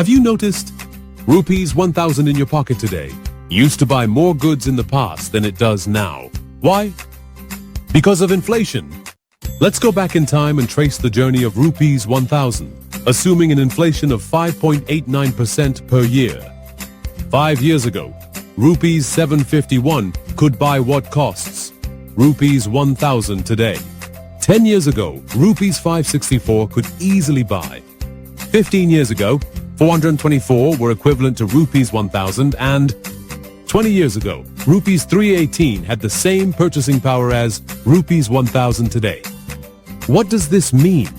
Have you noticed? Rupees 1000 in your pocket today used to buy more goods in the past than it does now. Why? Because of inflation. Let's go back in time and trace the journey of rupees 1000, assuming an inflation of 5.89% per year. 5 years ago, rupees 751 could buy what costs rupees 1000 today. 10 years ago, rupees 564 could easily buy. 15 years ago, 424 were equivalent to rupees 1000, and 20 years ago, rupees 318 had the same purchasing power as rupees 1000 today. What does this mean?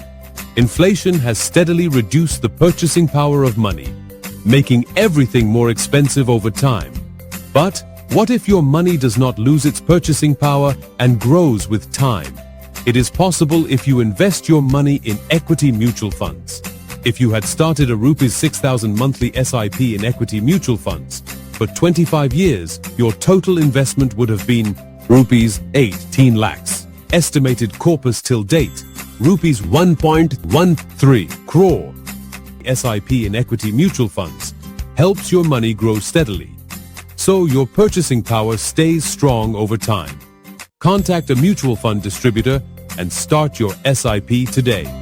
Inflation has steadily reduced the purchasing power of money, making everything more expensive over time. But what if your money does not lose its purchasing power and grows with time? It is possible if you invest your money in equity mutual funds. If you had started a rupees 6,000 monthly SIP in equity mutual funds, for 25 years, your total investment would have been rupees 18 lakhs. Estimated corpus till date, rupees 1.13 crore. SIP in equity mutual funds helps your money grow steadily, so your purchasing power stays strong over time. Contact a mutual fund distributor and start your SIP today.